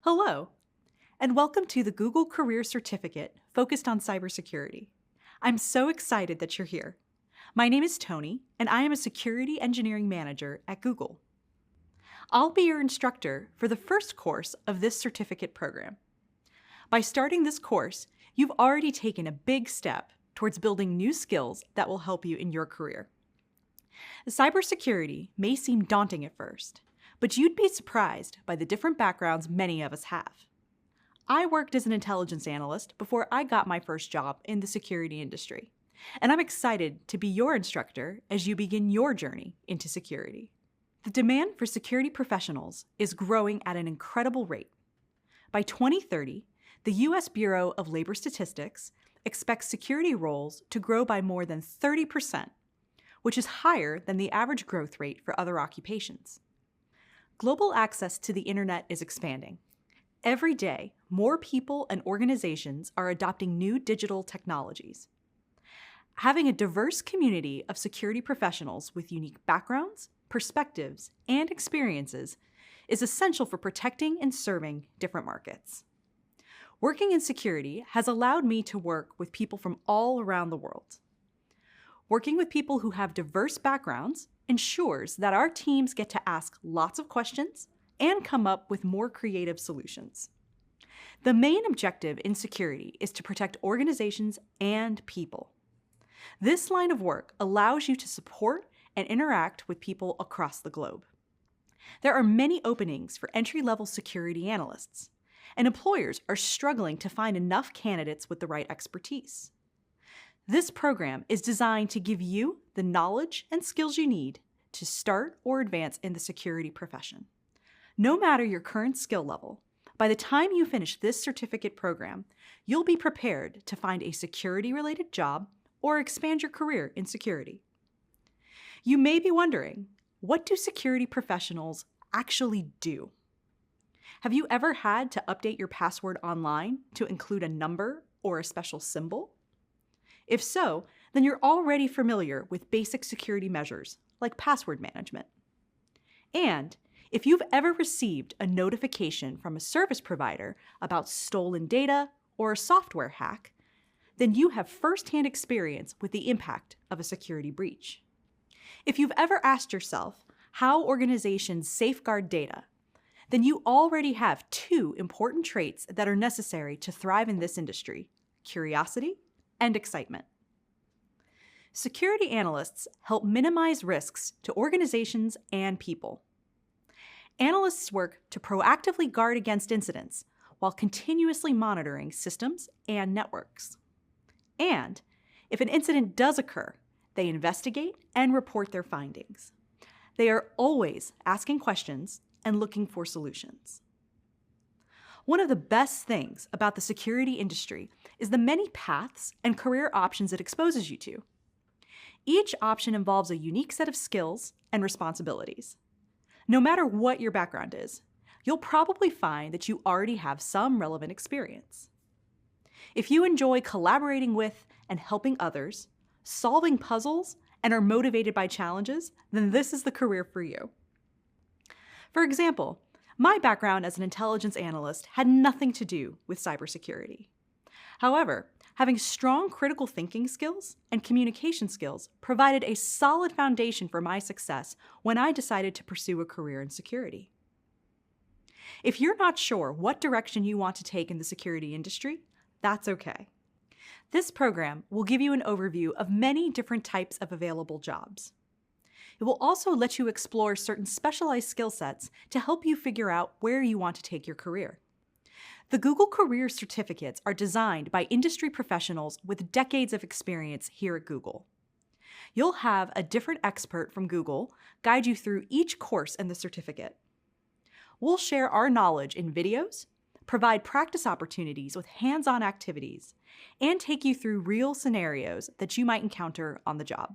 Hello, and welcome to the Google Career Certificate focused on cybersecurity. I'm so excited that you're here. My name is Tony, and I am a Security Engineering Manager at Google. I'll be your instructor for the first course of this certificate program. By starting this course, you've already taken a big step towards building new skills that will help you in your career. Cybersecurity may seem daunting at first, but you'd be surprised by the different backgrounds many of us have. I worked as an intelligence analyst before I got my first job in the security industry, and I'm excited to be your instructor as you begin your journey into security. The demand for security professionals is growing at an incredible rate. By 2030, the U.S. Bureau of Labor Statistics expects security roles to grow by more than 30%, which is higher than the average growth rate for other occupations. Global access to the internet is expanding. Every day, more people and organizations are adopting new digital technologies. Having a diverse community of security professionals with unique backgrounds, perspectives, and experiences is essential for protecting and serving different markets. Working in security has allowed me to work with people from all around the world. Working with people who have diverse backgrounds ensures that our teams get to ask lots of questions and come up with more creative solutions. The main objective in security is to protect organizations and people. This line of work allows you to support and interact with people across the globe. There are many openings for entry-level security analysts, and employers are struggling to find enough candidates with the right expertise. This program is designed to give you the knowledge and skills you need to start or advance in the security profession. No matter your current skill level, by the time you finish this certificate program, you'll be prepared to find a security-related job or expand your career in security. You may be wondering, what do security professionals actually do? Have you ever had to update your password online to include a number or a special symbol? If so, then you're already familiar with basic security measures like password management. And if you've ever received a notification from a service provider about stolen data or a software hack, then you have firsthand experience with the impact of a security breach. If you've ever asked yourself how organizations safeguard data, then you already have two important traits that are necessary to thrive in this industry: curiosity and excitement. Security analysts help minimize risks to organizations and people. Analysts work to proactively guard against incidents while continuously monitoring systems and networks. And if an incident does occur, they investigate and report their findings. They are always asking questions and looking for solutions. One of the best things about the security industry is the many paths and career options it exposes you to. Each option involves a unique set of skills and responsibilities. No matter what your background is, you'll probably find that you already have some relevant experience. If you enjoy collaborating with and helping others, solving puzzles, and are motivated by challenges, then this is the career for you. For example, my background as an intelligence analyst had nothing to do with cybersecurity. However, having strong critical thinking skills and communication skills provided a solid foundation for my success when I decided to pursue a career in security. If you're not sure what direction you want to take in the security industry, that's okay. This program will give you an overview of many different types of available jobs. It will also let you explore certain specialized skill sets to help you figure out where you want to take your career. The Google Career Certificates are designed by industry professionals with decades of experience here at Google. You'll have a different expert from Google guide you through each course in the certificate. We'll share our knowledge in videos, provide practice opportunities with hands-on activities, and take you through real scenarios that you might encounter on the job.